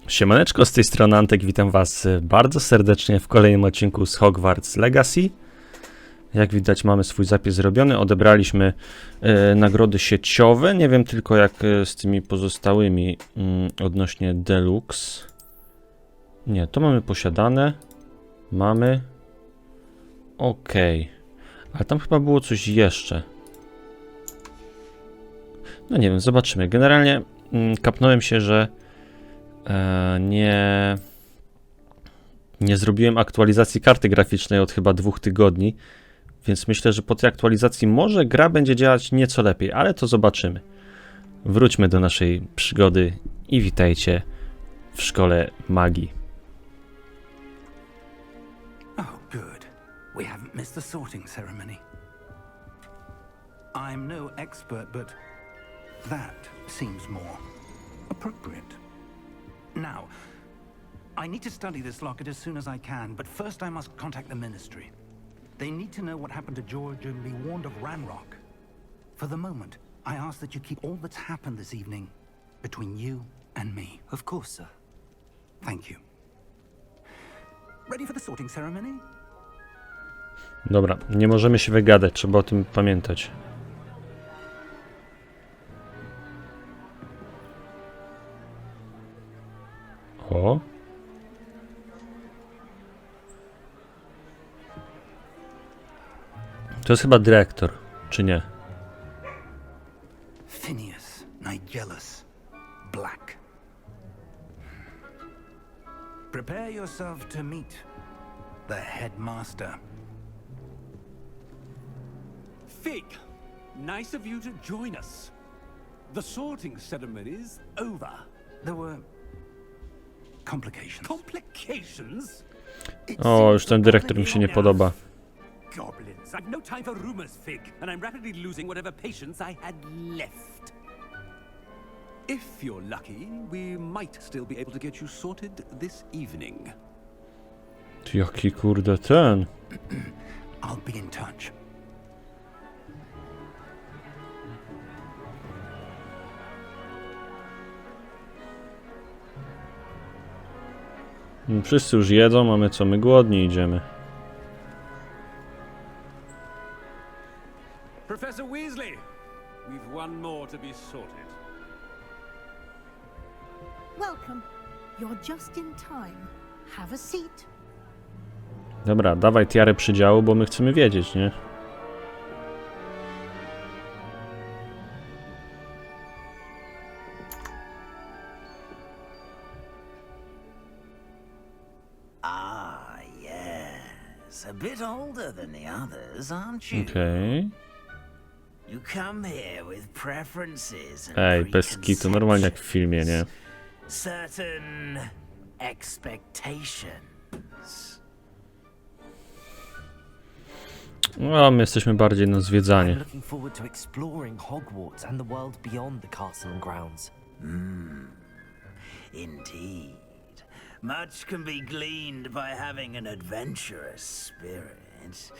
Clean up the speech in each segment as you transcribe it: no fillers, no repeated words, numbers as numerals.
Siemaneczko, z tej strony Antek, witam was bardzo serdecznie w kolejnym odcinku z Hogwarts Legacy. Jak widać, mamy swój zapis zrobiony, odebraliśmy nagrody sieciowe, nie wiem tylko jak z tymi pozostałymi odnośnie Deluxe. Nie, to mamy posiadane, mamy, okej, ale tam chyba było coś jeszcze. No nie wiem, zobaczymy, generalnie kapnąłem się, że nie zrobiłem aktualizacji karty graficznej od chyba 2 tygodni, więc myślę, że po tej aktualizacji może gra będzie działać nieco lepiej, ale to zobaczymy. Wróćmy do naszej przygody i witajcie w szkole magii. Oh, good. We haven't missed the sorting ceremony. I'm no expert, but that seems more appropriate. Now, I need to study this locket as soon as I can, but first I must contact the Ministry. They need to know what happened to George and be warned of Ranrock. For the moment, I ask that you keep all that's happened this evening between you and me. Of course, sir. Thank you. Ready for the sorting ceremony? Dobra, nie możemy się wygadać, trzeba o tym pamiętać. O. To jest chyba dyrektor, czy nie? Phineas Nigellus Black. Prepare yourself to meet the headmaster. Fig, nice of you to join us. The sorting ceremony's over. There were complications. Complications? O, już ten dyrektor mi się nie podoba. Goblins, I've no time for rumors, Fig, and I'm rapidly losing whatever patience I had left. If you're lucky, we might still be able to get you sorted this evening. Ty jaki kurde ten. I'll be in touch. Wszyscy już jedzą, a my co? My głodni idziemy. Professor Weasley, we've one more to be sorted. Welcome. You're just in time. Have a seat. Dobra, dawaj tiarę przydziału, bo my chcemy wiedzieć, nie? Ah, yes. A bit older than the others, aren't you? Okej. You come here with preferences and Ej, bez kitu, normalnie jak w filmie, nie? certain expectations. No, my jesteśmy bardziej na I'm zwiedzanie. looking forward to exploring Hogwarts and the world beyond the castle and grounds. Indeed. Much can be gleaned by having an adventurous spirit,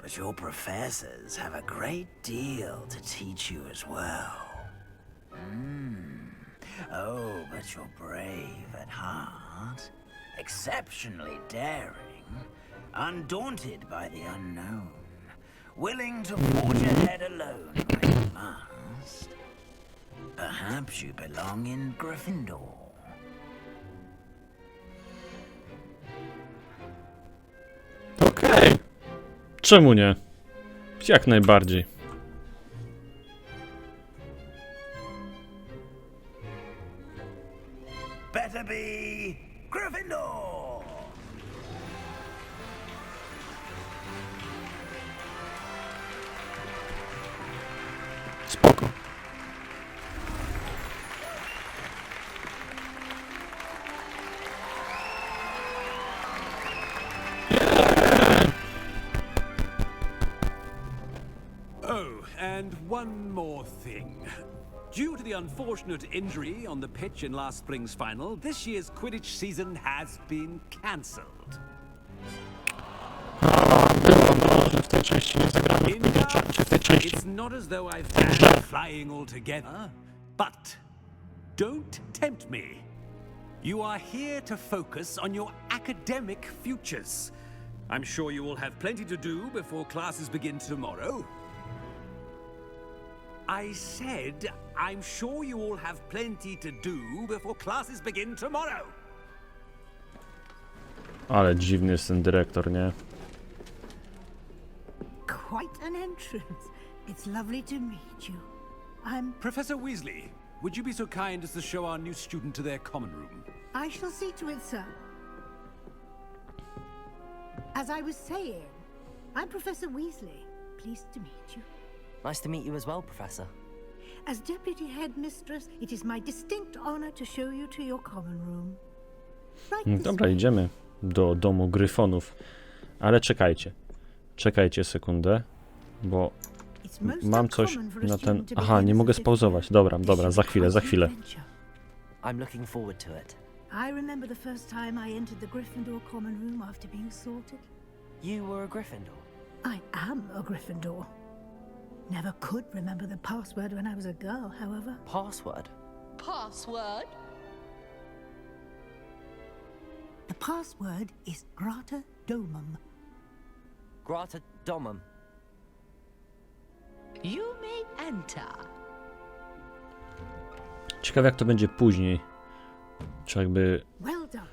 but your professors have a great deal to teach you as well. Oh, but you're brave at heart, exceptionally daring, undaunted by the unknown, willing to forge ahead alone when you must. Perhaps you belong in Gryffindor. Okej. Czemu nie? Jak najbardziej. Better be Gryffindor! Spoko. Oh, and one more thing. Due to the unfortunate injury on the pitch in last spring's final, this year's Quidditch season has been cancelled. Było, no, że w tej części nie zagramy w Quidditcha, czy w tej części. It's not as though I've banned flying altogether, but don't tempt me. You are here to focus on your academic futures. I'm sure you will have plenty to do before classes begin tomorrow. I said, I'm sure you all have plenty to do before classes begin tomorrow. Ale dziwny jest ten dyrektor, nie? Quite an entrance. It's lovely to meet you. I'm... Professor Weasley, would you be so kind as to show our new student to their common room? I shall see to it, sir. As I was saying, I'm Professor Weasley. Pleased to meet you. Nice to meet you as well, Professor. As Deputy Headmistress, it is my distinct honor to show you to your common room. Right this Dobra, way. idziemy do domu gryfonów. Ale czekajcie. Czekajcie sekundę, bo It's most mam coś uncommon for a na student ten... to Aha, behave nie as mogę if spauzować. they're Dobra, This dobra, is za chwilę, za quite an chwilę. adventure. I'm looking forward to it. I remember the first time I entered the Gryffindor common room after being sorted. You were a Gryffindor. I am a Gryffindor. Never could remember the password when I was a girl, however. Password? Password? The password is Grata Domum. Grata Domum. You may enter. Ciekawe jak to będzie później. Czy jakby Well done.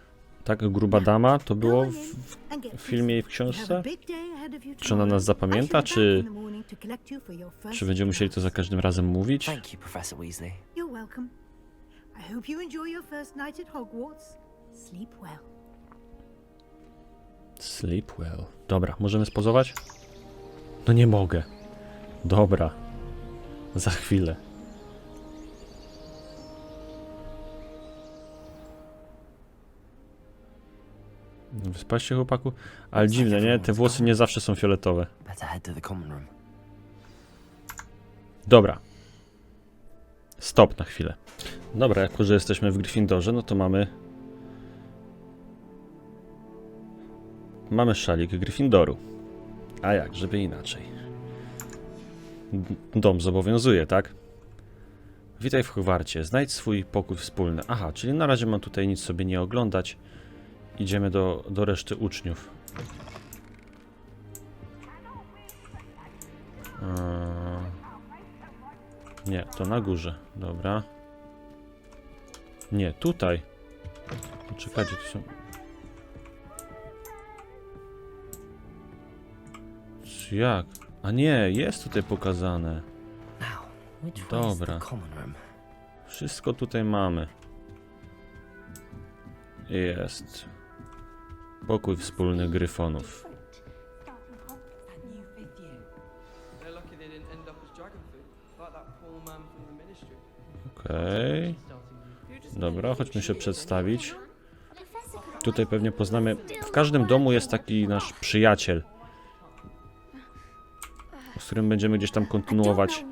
tak gruba dama to było Go on w in and get filmie i w dressed. You have a książce? big day ahead of you Czy ona nas tomorrow. zapamięta, I shall be czy- back in the morning to collect you for your first Czy będziemy musieli to za class. każdym razem mówić? Thank you, Professor Weasley. You're welcome. I hope you enjoy your first night at Hogwarts. Sleep well. Sleep well. Dobra, możemy spozować? No nie mogę. Dobra. Za chwilę. Wyspałeś się, chłopaku? Ale dziwne, nie? Te włosy nie zawsze są fioletowe. Better head to the common room. Dobra. Stop na chwilę. Dobra, jako że jesteśmy w Gryffindorze, no to mamy... Mamy szalik Gryffindoru. A jak, żeby inaczej. Dom zobowiązuje, tak? Witaj w Hogwarcie. Znajdź swój pokój wspólny. Aha, czyli na razie mam tutaj nic sobie nie oglądać. Idziemy do reszty uczniów. Nie, to na górze. Dobra. Nie, tutaj. Czekajcie, tu są... Jak? A nie, jest tutaj pokazane. Now, which way is Dobra. the common room? Wszystko tutaj mamy. Jest. Pokój wspólny Gryfonów. They're lucky they didn't end up as dragon food, like that poor man from the ministry. Okej. Dobra, chodźmy się przedstawić. Tutaj pewnie poznamy... W każdym domu jest taki nasz przyjaciel, z którym będziemy gdzieś tam kontynuować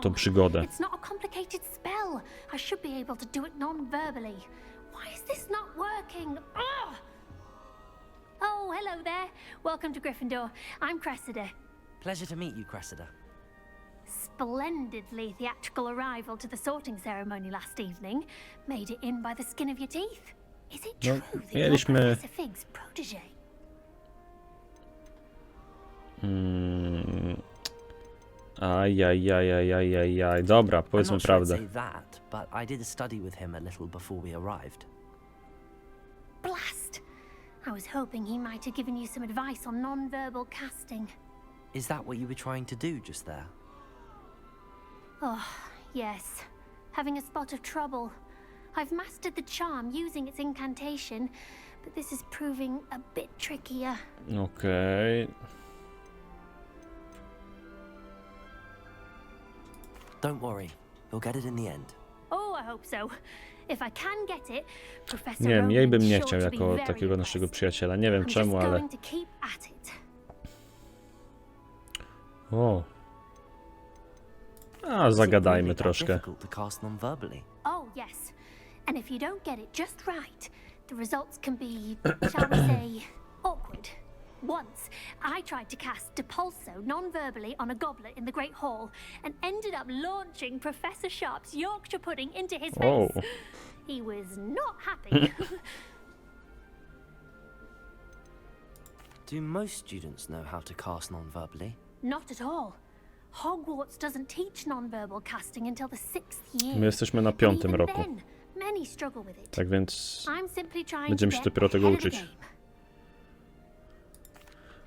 tą przygodę. It's not a complicated spell. I should be able to do it non-verbally. Why is this not working? Ugh! Oh, hello there. Welcome to Gryffindor. I'm Cressida. Pleasure to meet you, Cressida. Splendidly theatrical arrival to the sorting ceremony last evening. Made it in by the skin of your teeth. Is it No, true that mieliśmy- you're Professor Fig's protege? Ajajajajajajaj. Dobra, I'm powiedzmy not sure I'd prawdę. say that, but I did study with him a little before we arrived. Blast! I was hoping he might have given you some advice on non-verbal casting. Is that what you were trying to do just there? Oh, yes. Having a spot of trouble. I've mastered the charm using its incantation, but this is proving a bit trickier. Okej. Don't worry, you'll get it in the end. Oh, I hope so. If I can get it, Professor Nie wiem, jej bym Rowan's nie sure chciał to be jako very takiego naszego impressed. przyjaciela. Nie wiem I'm czemu, just ale... going to keep at it. O. A, Is it really zagadajmy that troszkę. difficult to cast non-verbally? Oh, yes. And if you don't get it just right, the results can be, shall we say, awkward. Once, I tried to cast Depulso non-verbally on a goblet in the Great Hall and ended up launching Professor Sharp's Yorkshire pudding into his face. O. He was not happy. Do most students know how to cast non-verbally? Not at all. Hogwarts doesn't teach non-verbal casting until the 6th year. My jesteśmy na And 5. even roku. then, many struggle with it. Tak więc I'm simply trying będziemy to się get dopiero tego ahead of the uczyć. game.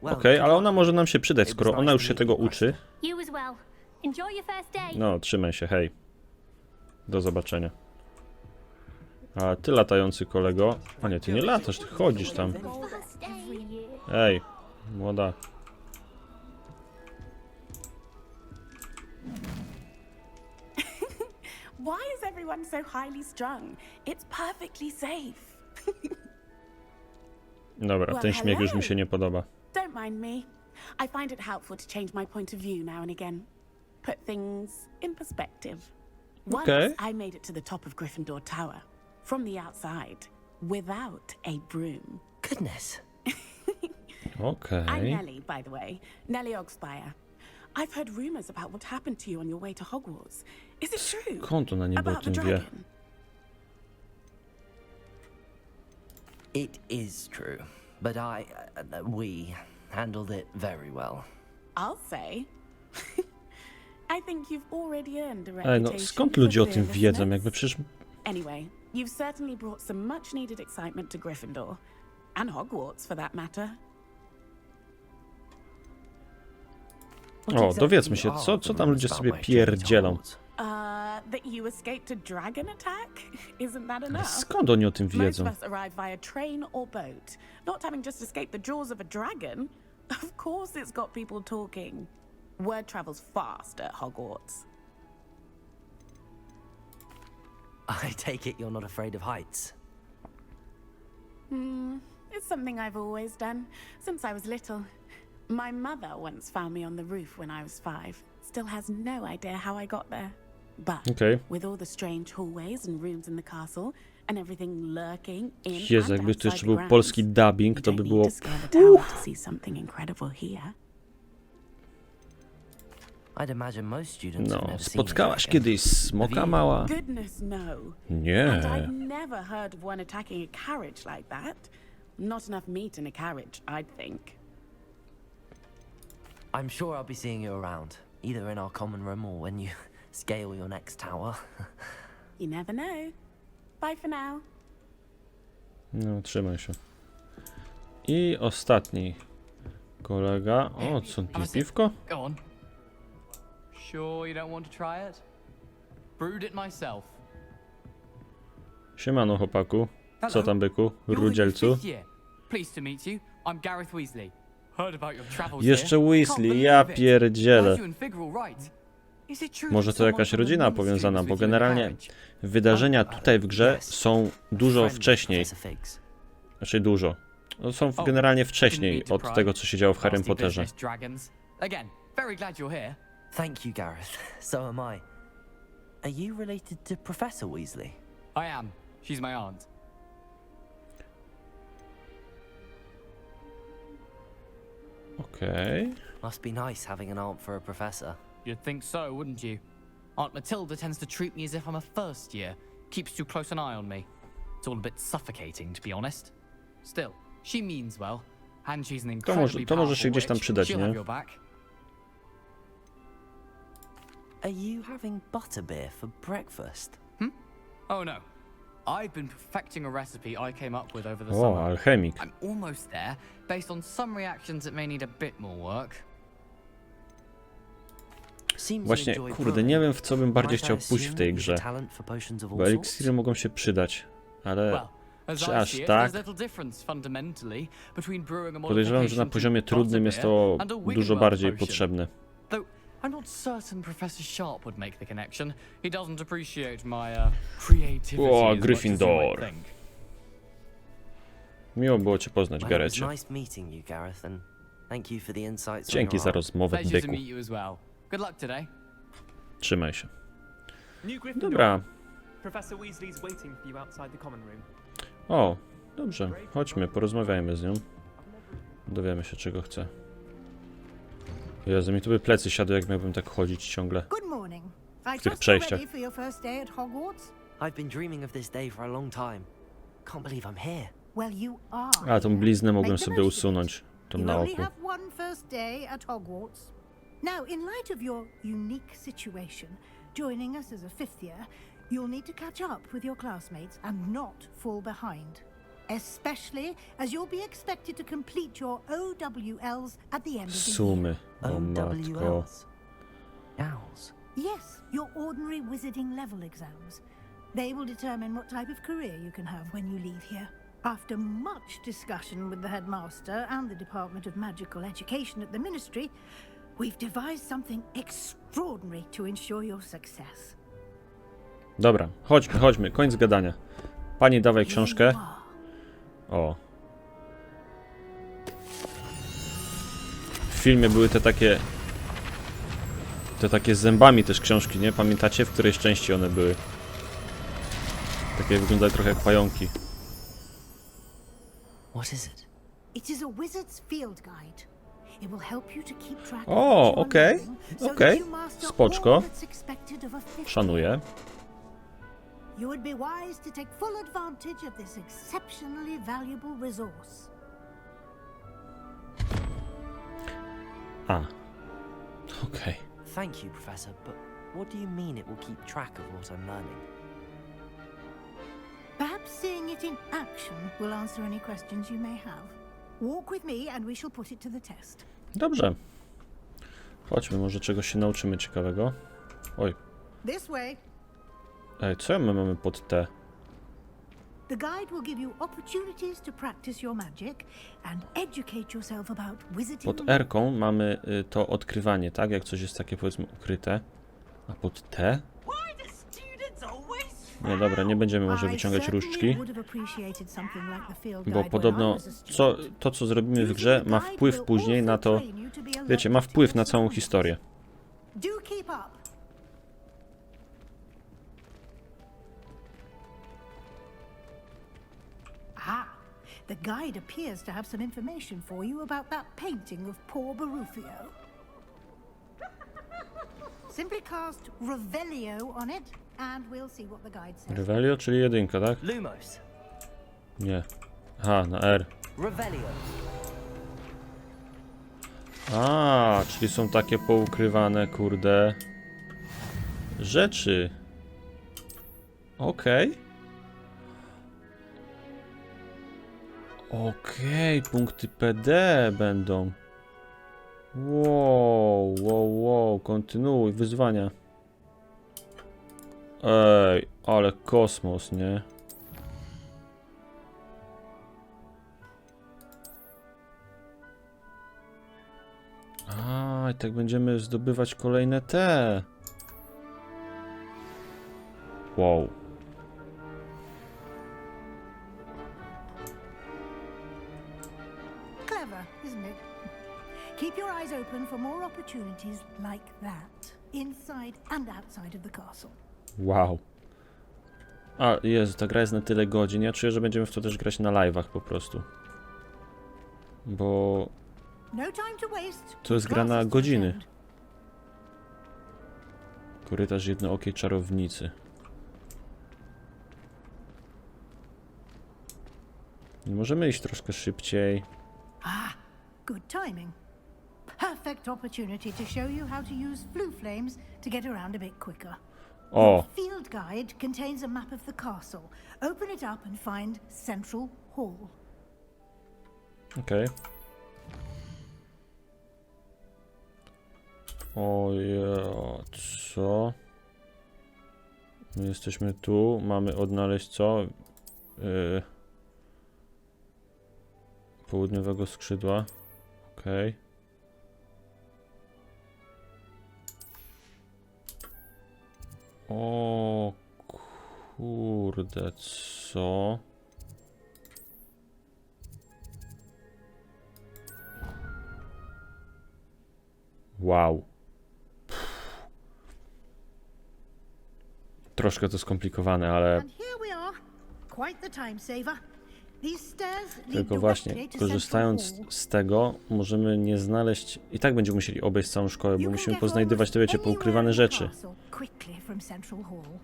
Well, Okej, good ale luck. ona może nam się przydać, skoro ona już się tego uczy. You as well. Enjoy your first day. No, trzymaj się, hej. Do zobaczenia. A ty latający kolego... A nie, ty nie latasz, ty chodzisz tam. First day. Ej, młoda. Why is everyone so highly strung? It's perfectly safe. Dobra, ten śmiech już mi się nie podoba. Don't mind me. I find it helpful to change my point of view now and again. Put things in perspective. Once Okay. I made it to the top of Gryffindor Tower from the outside without a broom. Goodness. I'm Okej. Nellie, by the way. Nellie Ogspire. I've heard rumors about what happened to you on your way to Hogwarts. Is it true? Skąd ona niby o About the tym wie? dragon? It is true, but we handled it very well. I'll say. I think you've already earned a Ej, reputation no skąd for ludzie o tym fearlessness. wiedzą? Jakby przecież... Anyway, you've certainly brought some much needed excitement to Gryffindor. And Hogwarts, for that matter. What O, exactly dowiedzmy się, are co the tam ludzie rumors sobie about my journey to pierdzielą. Hogwarts? That you escaped a dragon attack? Isn't that Ale enough? skąd oni o tym Most wiedzą? of us arrive via train or boat, not having just escaped the jaws of a dragon. Of course it's got people talking. Word travels fast at Hogwarts. I take it you're not afraid of heights. It's something I've always done, since I was little. My mother once found me on the roof when I was 5. Still has no idea how I got there. But Okej. with all the strange hallways and rooms in the castle, and everything lurking in Jezu, and jakby to outside jeszcze the był grounds, polski dubbing, you to don't by need było... to scale the tower to see something incredible here. I'd imagine most students have No, never seen a spotkałaś dragon. kiedyś smoka mała? Goodness no. Nie. And I've never heard of one attacking a carriage like that. Not enough meat in a carriage, I'd think. I'm sure I'll be seeing you around, either in our common room or when you scale your next tower. You never know. Bye for now. No, trzymaj się. I ostatni kolega. O, co on pije piwko? Go on. Sure you don't want to try it? Brewed it myself. Siemano, chłopaku. Co Hello. tam, byku? You're in your Rudzielcu? 5th year. Pleased to meet you. I'm Gareth Weasley. Heard about your travels Jeszcze here. Weasley, Can't ja believe it. pierdzielę. Glad you and Fig are all right. Is it true Może that to someone jakaś from the rodzina ministry powiązana, was bo with you in generalnie carriage? wydarzenia tutaj w grze są dużo Friend of wcześniej. Professor Figs. Znaczy dużo. No, są Oh, generalnie didn't wcześniej mean to od pry. tego, co się działo w Harrym Nasty Potterze. business, dragons. Again, very glad you're here. Thank you, Gareth. So am I. Are you related to Professor Weasley? I am. She's my aunt. Okej. Must be nice having an aunt for a professor. You'd think so, wouldn't you? Aunt Matilda tends to treat me as if I'm a first year. Keeps too close an eye on me. It's all a bit suffocating, to be honest. Still, she means well. And she's an incredibly to może się powerful gdzieś tam witch. przydać, She'll nie? have your back. Are you having butterbeer for breakfast? Oh no. I've been perfecting a recipe I came up with over the O, summer. alchemik. I'm almost there. Based on some reactions, it may need a bit more work. Seems you Właśnie, enjoy kurde, brewing. nie wiem, w co bym bardziej Might I chciał pójść w assume tej you've a grze. talent for potions of all Bo sorts? eliksiry mogą się przydać, ale Well, as czy I aż see it, tak? there's little difference fundamentally between brewing a Podejrzewam, że na modification poziomie to trudnym jest to butterbeer and a dużo Wiggenweld bardziej potion. potrzebne. Though I'm not certain Professor Sharp would make the connection. He doesn't appreciate my creativity O, as much as you Gryffindor. might think. Miło było cię poznać, Well, it was Garecie. nice meeting you, Gareth, and thank you for the insights on Dzięki your za art. rozmowę, Pleasure to byku. meet you as well. Good luck today. Trzymaj się. New Gryffindor. Dobra. Professor Weasley's waiting for you outside the common room. O, dobrze. Chodźmy, porozmawiajmy z nią. Dowiemy się, czego chce. Jezu, mi tu by plecy siadły, jak miałbym tak chodzić ciągle. Good morning. I W tych trust you're przejściach. ready for your first day at Hogwarts? I've been dreaming of this day for a long time. Can't believe I'm here. Well, you are. A, tą bliznę mogłem Make the sobie most of it. usunąć. Tą You na only oku. have one first day at Hogwarts. Now, in light of your unique situation, joining us as a fifth year, you'll need to catch up with your classmates and not fall behind. Especially as you'll be expected to complete your OWLs at the end of the year. Sumy. O matko. OWLs. Owls. Yes, your ordinary wizarding level exams. They will determine what type of career you can have when you leave here. After much discussion with the headmaster and the Department of Magical Education at the Ministry, we've devised something extraordinary to ensure your success. Dobra, chodźmy. Koniec gadania. Pani, dawaj książkę. O. W filmie były te takie z zębami też książki, nie? Pamiętacie, w której części one były? Takie wyglądały trochę jak pająki. What is it? It is a wizard's field guide. It will help you to keep track of O, what you are okej, learning, so that okej. you master Spoczko. all that's expected of a fifth Szanuję. You would be wise to take full advantage of this exceptionally valuable resource. A. Okej. Thank you, Professor, but what do you mean it will keep track of what I'm learning? Perhaps seeing it in action will answer any questions you may have. Walk with me and we shall put it to the test. Dobrze. Chodźmy, może czegoś się nauczymy ciekawego. Oj. This way. Ej, co my mamy pod T? The guide will give you opportunities to practice your magic and educate yourself about wizarding. Pod R-ką mamy to odkrywanie, tak? Jak coś jest takie, powiedzmy, ukryte. A pod T? Nie, dobra, nie będziemy może wyciągać różdżki. Bo podobno to, co zrobimy w grze, ma wpływ później na to... Wiecie, ma wpływ na całą historię. Do keep up. The guide appears to have some information for you about that painting of poor Barufio. Simply cast Revelio on it, and we'll see what the guide says. Revelio, czyli jedynka, tak? Lumos. Nie. Aha, na R. Revelio. A, czyli są takie poukrywane, kurde, rzeczy. Okej. Okej, punkty PD będą. Wow, kontynuuj, wyzwania. Ej, ale kosmos, nie? A, i tak będziemy zdobywać kolejne te. Wow. Clever, isn't it? Keep your eyes open for more opportunities like that, inside and outside of the castle. Wow. A, Jezu, ta gra jest na tyle godzin. Ja czuję, że będziemy w to też grać na live'ach po prostu. Bo No time to waste. to jest gra na godziny. Korytarz jednookiej czarownicy. Nie możemy iść troszkę szybciej. Good timing. Perfect opportunity to show you how to use flue flames to get around a bit quicker. O, The field guide contains a map of the castle. Open it up and find Central Hall. okej. Oje, co? My jesteśmy tu, mamy odnaleźć co? Południowego skrzydła. Okej. O kurde, co? Wow. Troszkę to skomplikowane, ale And here we are. Quite the time saver. These stairs lead tylko właśnie, directly to korzystając Central Hall. z tego, możemy nie znaleźć... I tak będziemy musieli obejść całą szkołę, bo You musimy can get poznajdywać, to wiecie, almost poukrywane anywhere in the rzeczy. castle quickly from Central Hall.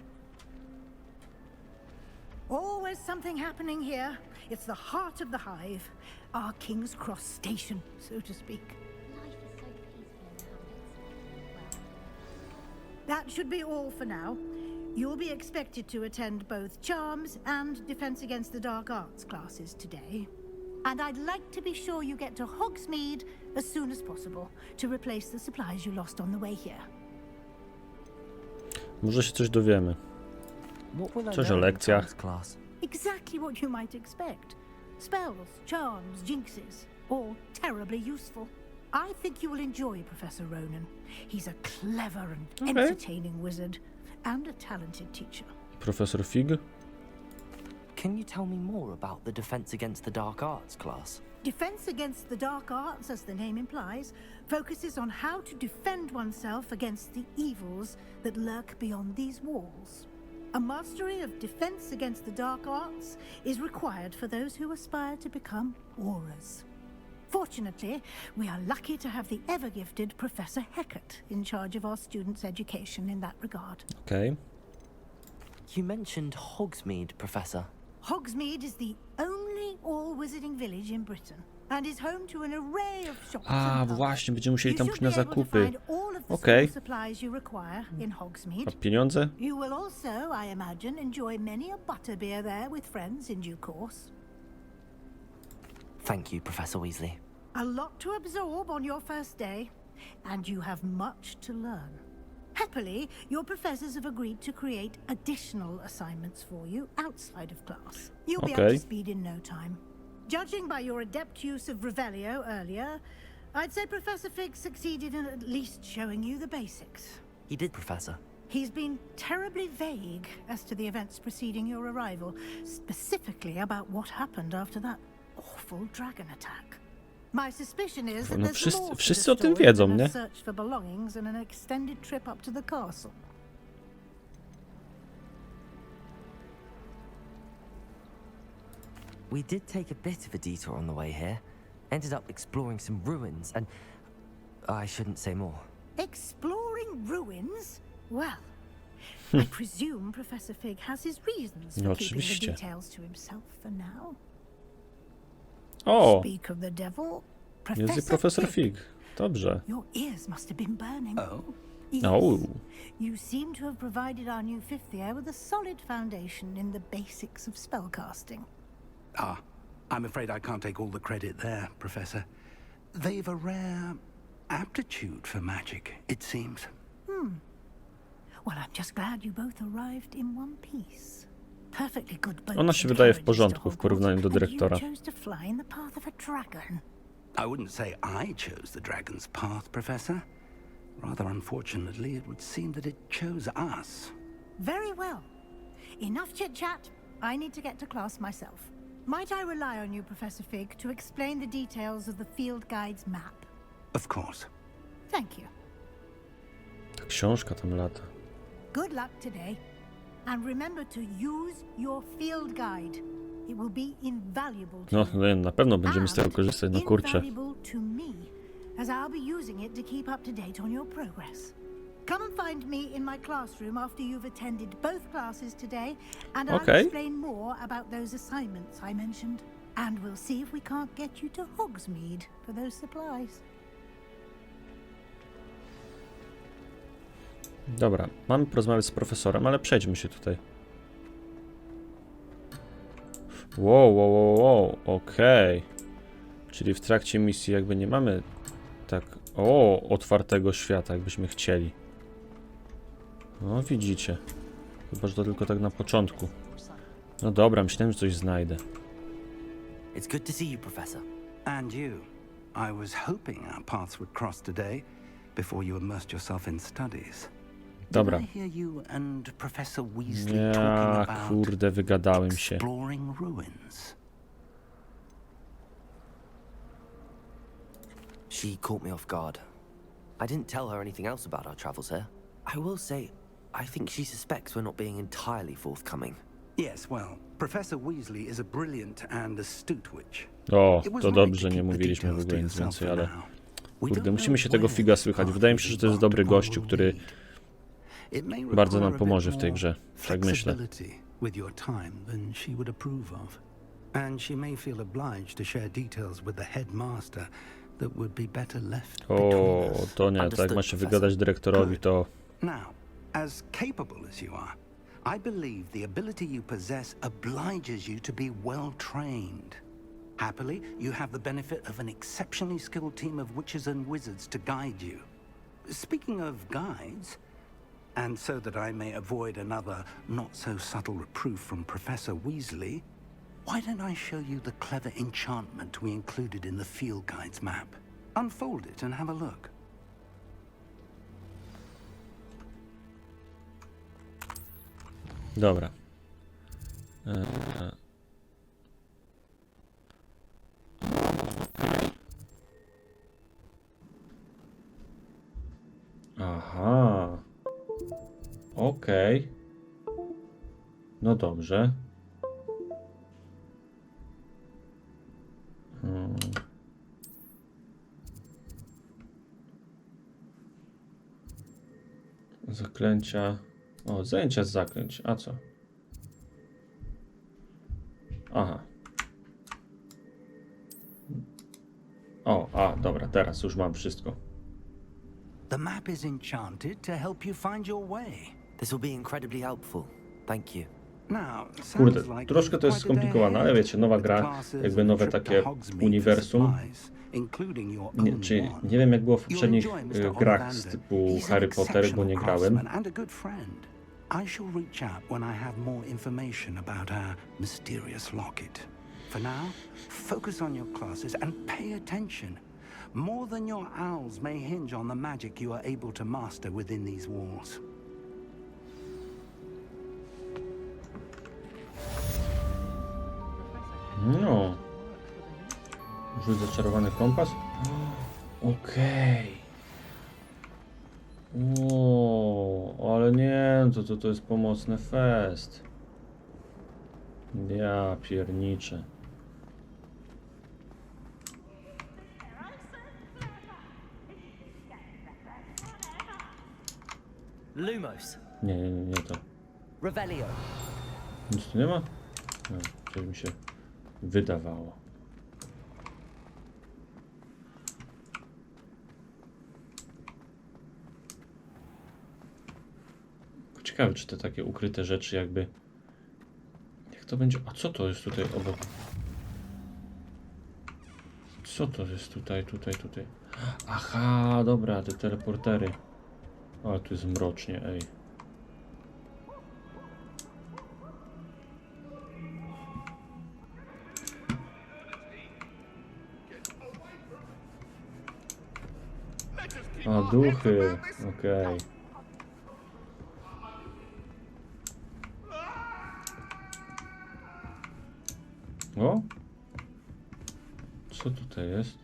Always something happening here. It's the heart of the hive. Our King's Cross station, so to speak. Life is so peaceful in the Hamlets. That should be all for now. You'll be expected to attend both Charms and Defense Against the Dark Arts classes today. And I'd like to be sure you get to Hogsmeade as soon as possible to replace the supplies you lost on the way here. Może się coś dowiemy. What will I Coś o learn in lekcjach. Charles' class? Exactly what you might expect. Spells, charms, jinxes, all terribly useful. I think you will enjoy Professor Ronan. He's a clever and entertaining wizard and a talented teacher. Profesor Fig? Can you tell me more about the Defense Against the Dark Arts class? Defense Against the Dark Arts, as the name implies, focuses on how to defend oneself against the evils that lurk beyond these walls. A mastery of Defense Against the Dark Arts is required for those who aspire to become Aurors. Fortunately, we are lucky to have the ever-gifted Professor Hecat in charge of our students' education in that regard. Okej. You mentioned Hogsmeade, Professor. Hogsmeade is the only all-wizarding village in Britain and is home to an array of shops A, and pubs. właśnie, będziemy musieli You tam should pójść na be able to zakupy. find all of the Okej. small supplies you require in A Hogsmeade. pieniądze? You will also, I imagine, enjoy many a butterbeer there with friends in due course. Thank you, Professor Weasley. A lot to absorb on your first day, and you have much to learn. Happily, your professors have agreed to create additional assignments for you outside of class. You'll be up Okay. to speed in no time. Judging by your adept use of Revelio earlier, I'd say Professor Fig succeeded in at least showing you the basics. He did, Professor. He's been terribly vague as to the events preceding your arrival, specifically about what happened after that awful dragon attack. My suspicion is that No there's wszyscy- more to the wszyscy o tym story wiedzą, than a nie? search for belongings and an extended trip up to the castle. We did take a bit of a detour on the way here. Ended up exploring some ruins and... I shouldn't say more. Exploring ruins? Well, I presume Professor Fig has his reasons for No, keeping the oczywiście. details to himself for now. O! Speak of the devil, Jest i Profesor Fig. Dobrze. Your ears must have been burning. Oh? Yes. Oh. You seem to have provided our new fifth year with a solid foundation in the basics of spellcasting. Ah, I'm afraid I can't take all the credit there, Professor. They've a rare aptitude for magic, it seems. Well, I'm just glad you both arrived in one piece. Perfectly good boats Ona się and wydaje w carriages porządku to w porównaniu do Hogwarts, and dyrektora. You chose to fly in the path of a dragon. I wouldn't say I chose the dragon's path, Professor. Rather unfortunately, it would seem that it chose us. Very well. Enough chit-chat. I need to get to class myself. Might I rely on you, Professor Fig, to explain the details of the field guide's map? Of course. Thank you. Ta książka tam lata. Good luck today. And remember to use your field guide. It will be invaluable to No, you. na pewno będziemy z tego And korzystać, no kurczę. invaluable to me, as I'll be using it to keep up to date on your progress. Come and find me in my classroom after you've attended both classes today, and I'll Okay. explain more about those assignments I mentioned. And we'll see if we can't get you to Hogsmeade for those supplies. Dobra, mamy porozmawiać z profesorem, ale przejdźmy się tutaj. Wow, okej. Czyli w trakcie misji jakby nie mamy tak, otwartego świata, jakbyśmy chcieli. No widzicie. Chyba, że to tylko tak na początku. No dobra, myślałem, że coś znajdę. It's good to see you, Professor. And you. I was hoping our paths would cross today before you immersed yourself in studies. Dobra. Did I hear you and Professor Weasley Ja, talking about kurde, wygadałem się. exploring ruins? She caught me off guard. I didn't tell her anything else about our travels here. I will say, I think she suspects we're not being entirely forthcoming. Yes, well, Professor Weasley is a brilliant and astute witch. O, It was to right dobrze, to nie keep the mówiliśmy w details ogóle to nic yourself więcej, for ale... now. We Kurde, don't musimy się know tego where figa this słychać. path Wydaje mi się, że to jest dobry will gościu, który lead. It may bardzo require nam a bit pomoże w tej more grze. Tak myślę. flexibility with your time than she would approve of. And she may feel obliged to share details with the headmaster that would be better left between O, us. to nie, tak ma się wygadać dyrektorowi, to... Now, as capable as you are, I believe the ability you possess obliges you to be well trained. Happily, you have the benefit of an exceptionally skilled team of witches and wizards to guide you. Speaking of guides, and so that I may avoid another not-so-subtle reproof from Professor Weasley, why don't I show you the clever enchantment we included in the field guide's map? Unfold it and have a look. Dobra. Aha. Okej. No dobrze. Zaklęcia. O, zajęcia z zaklęć. A co? Aha. O, dobra, teraz już mam wszystko. The map is enchanted to help you find your way. This will be incredibly helpful. Thank you. Now, Kurde, sounds like troszkę to jest quite a day skomplikowane, ale ahead wiecie, nowa with gra, classes jakby and nowe trip to takie Hogsmeade for uniwersum. supplies, including your Nie, own czy, wand. nie wiem jak było w You'll poprzednich enjoy Mr. grach z Ollivander. typu He's an Harry Potter, bo nie exceptional grałem. craftsman and a good friend. I shall reach out when I have more information about our mysterious locket. For now, focus on your classes and pay attention. More than your owls may hinge on the magic you are able to master within these walls. No. Rzuć zaczarowany kompas. Okej. O, ale nie, to jest pomocny fest. Ja pierniczę. Lumos. Nie to. Revelio. Nic tu nie ma? No, coś mi się wydawało. Ciekawe, czy te takie ukryte rzeczy jakby... Jak to będzie... A co to jest tutaj obok? Co to jest tutaj? Aha, dobra, te teleportery. Ale tu jest mrocznie, ej. A, duchy, okej. O? Co tutaj jest?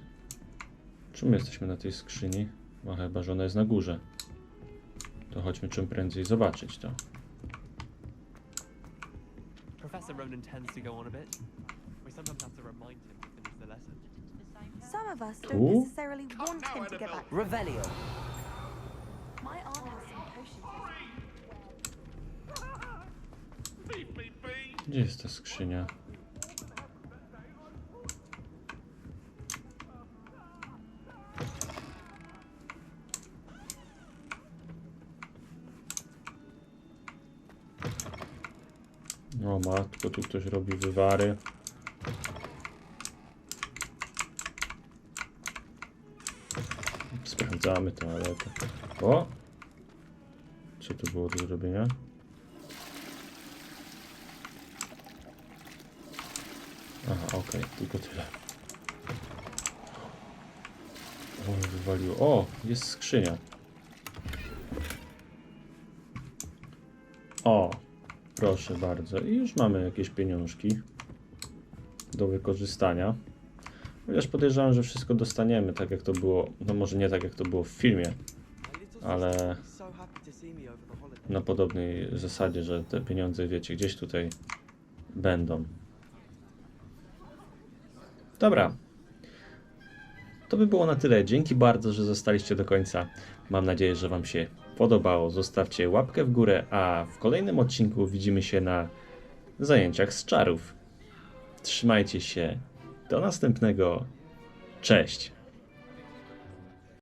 Czym jesteśmy na tej skrzyni? No chyba, że ona jest na górze. To chodźmy czym prędzej zobaczyć to. Professor Ronan tends to go on a bit. We sometimes have to remind him to finish the lesson. Some of us Ooh. don't necessarily want him to get back. Revelio. My aunt has some potions. Gdzie jest ta skrzynia? O matko, tu ktoś robi wywary. Sprawdzamy toaletę. O! Co tu było do zrobienia? Aha, okej, tylko tyle. O, wywaliło. O, jest skrzynia. O, proszę bardzo. I już mamy jakieś pieniążki do wykorzystania. Chociaż podejrzewam, że wszystko dostaniemy, tak jak to było, no może nie tak jak to było w filmie, ale na podobnej zasadzie, że te pieniądze, wiecie, gdzieś tutaj będą. Dobra. To by było na tyle. Dzięki bardzo, że zostaliście do końca. Mam nadzieję, że Wam się podobało. Zostawcie łapkę w górę, a w kolejnym odcinku widzimy się na zajęciach z czarów. Trzymajcie się. Do następnego. Cześć.